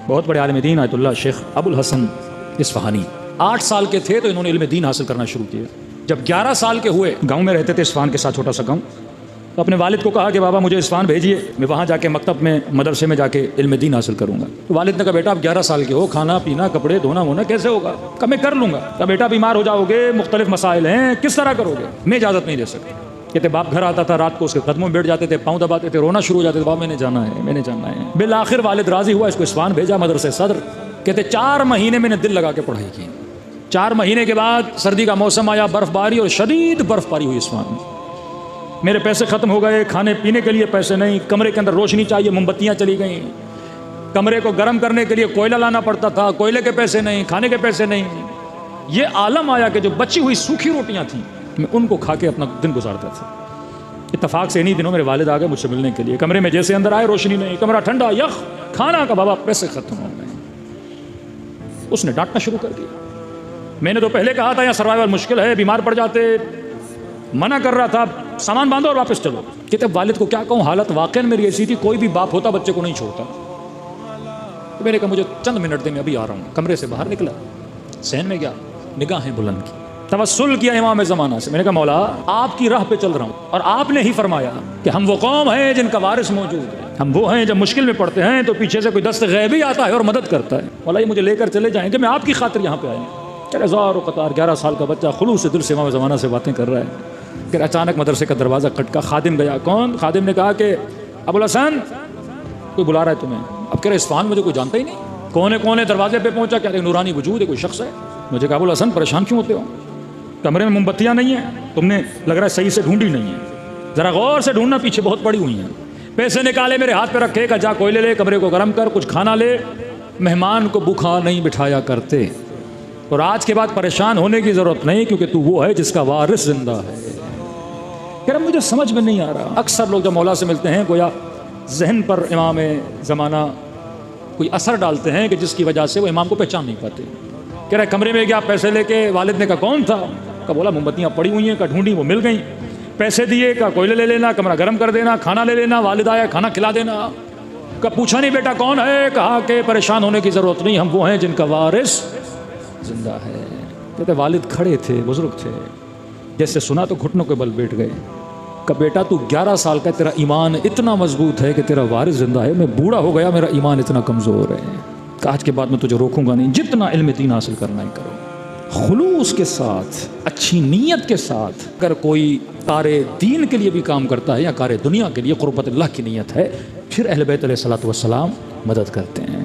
بہت بڑے عالم دین آیت اللہ شیخ ابو الحسن اصفہانی 8 سال کے تھے تو انہوں نے علم دین حاصل کرنا شروع کیا. جب 11 سال کے ہوئے گاؤں میں رہتے تھے اصفہان کے ساتھ چھوٹا سا گاؤں, تو اپنے والد کو کہا کہ بابا مجھے اصفہان بھیجیے, میں وہاں جا کے مکتب میں مدرسے میں جا کے علم دین حاصل کروں گا. تو والد نے کہا بیٹا آپ 11 سال کے ہو, کھانا پینا کپڑے دھونا ہونا کیسے ہوگا؟ کہا میں کر لوں گا. کہا بیٹا بیمار ہو جاؤ گے, مختلف مسائل ہیں, کس طرح کرو گے؟ میں اجازت نہیں دے سکتا. کہتے باپ گھر آتا تھا رات کو, اس کے قدموں میں بیٹھ جاتے تھے, پاؤں دباتے تھے, رونا شروع ہو جاتے تھے, بابا میں نے جانا ہے, میں نے جانا ہے. بالآخر والد راضی ہوا, اس کو اصفہان بھیجا مدرسے صدر. کہتے 4 مہینے میں نے دل لگا کے پڑھائی کی. 4 مہینے کے بعد سردی کا موسم آیا, برف باری اور شدید برف باری ہوئی اصفہان میں. میرے پیسے ختم ہو گئے, کھانے پینے کے لیے پیسے نہیں, کمرے کے اندر روشنی چاہیے, موم بتیاں چلی گئیں, کمرے کو گرم کرنے کے لیے کوئلہ لانا پڑتا تھا, کوئلے کے پیسے نہیں, کھانے کے پیسے نہیں. یہ عالم آیا کہ جو بچی ہوئی سوکھی روٹیاں تھیں میں ان کو کھا کے اپنا دن گزارتا تھا. اتفاق سے انہی دنوں میرے والد آ گئے مجھ سے ملنے کے لیے. کمرے میں جیسے اندر آئے روشنی نہیں, کمرہ ٹھنڈا یخ, کھانا کا بابا پیسے ختم ہو گئے. اس نے ڈانٹنا شروع کر دیا. میں نے تو پہلے کہا تھا یہاں سروائیول مشکل ہے, بیمار پڑ جاتے, منع کر رہا تھا, سامان باندھو اور واپس چلو. کہتے والد کو کیا کہوں, حالت واقعا میری ایسی تھی, کوئی بھی باپ ہوتا بچے کو نہیں چھوڑتا. تو میں نے کہا مجھے چند منٹ دیں, میں ابھی آ رہا ہوں. کمرے سے باہر نکلا, صحن میں گیا, نگاہیں بلند کی, توسل کیا امام زمانہ سے. میں نے کہا مولا آپ کی راہ پہ چل رہا ہوں, اور آپ نے ہی فرمایا کہ ہم وہ قوم ہیں جن کا وارث موجود ہے. ہم وہ ہیں جب مشکل میں پڑتے ہیں تو پیچھے سے کوئی دست غیبی آتا ہے اور مدد کرتا ہے. مولا یہ مجھے لے کر چلے جائیں کہ میں آپ کی خاطر یہاں پہ آیا ہوں. ہزار و قطار 11 سال کا بچہ خلوص سے دل سے امام زمانہ سے باتیں کر رہا ہے. پھر اچانک مدرسے کا دروازہ کھٹکا, خادم گیا. کون؟ خادم نے کہا کہ ابو الحسن کوئی بلا رہا ہے تمہیں. اب کہہ رہے اصفہان مجھے کوئی جانتا ہی نہیں, کونے دروازے پہ پہنچا, کہہ رہے نورانی وجود ہے, کوئی شخص ہے. مجھے کہا ابو الحسن پریشان کیوں ہوتے ہو, کمرے میں موم بتیاں نہیں ہیں, تم نے لگ رہا ہے صحیح سے ڈھونڈی نہیں ہے, ذرا غور سے ڈھونڈنا, پیچھے بہت پڑی ہوئی ہیں. پیسے نکالے میرے ہاتھ پہ رکھے, کہ جا کوئلے لے, کمرے کو گرم کر, کچھ کھانا لے. مہمان کو بھوکا نہیں بٹھایا کرتے, اور آج کے بعد پریشان ہونے کی ضرورت نہیں, کیونکہ تو وہ ہے جس کا وارث زندہ ہے. کہ مجھے سمجھ میں نہیں آ رہا. اکثر لوگ جب مولا سے ملتے ہیں گویا ذہن پر امام زمانہ کوئی اثر ڈالتے ہیں کہ جس کی وجہ سے وہ امام کو پہچان نہیں پاتے. کہہ رہے کمرے میں گیا, پیسے لے کے. والد نے کہا کون تھا؟ کہا بولا موم بتیاں پڑی ہوئی ہیں, کہا ڈھونڈی وہ مل گئیں. پیسے دیے, کہا کوئلے لے لینا, کمرہ گرم کر دینا, کھانا لے لینا. والد آیا, کھانا کھلا دینا. کہا پوچھا نہیں بیٹا کون ہے؟ کہا کہ پریشان ہونے کی ضرورت نہیں, ہم وہ ہیں جن کا وارث زندہ ہے. کہتے والد کھڑے تھے, بزرگ تھے, جیسے سنا تو گھٹنوں کے بل بیٹھ گئے. کہ بیٹا تو 11 سال کا, تیرا ایمان اتنا مضبوط ہے کہ تیرا وارث زندہ ہے. میں بوڑھا ہو گیا, میرا ایمان اتنا کمزور ہے کہ آج کے بعد میں تجھے روکوں گا نہیں. جتنا علم دین حاصل کرنا ہی کرو, خلوص کے ساتھ, اچھی نیت کے ساتھ. اگر کوئی کار دین کے لیے بھی کام کرتا ہے یا کار دنیا کے لیے, قربت اللہ کی نیت ہے, پھر اہل بیت علیہ الصلوۃ والسلام مدد کرتے ہیں.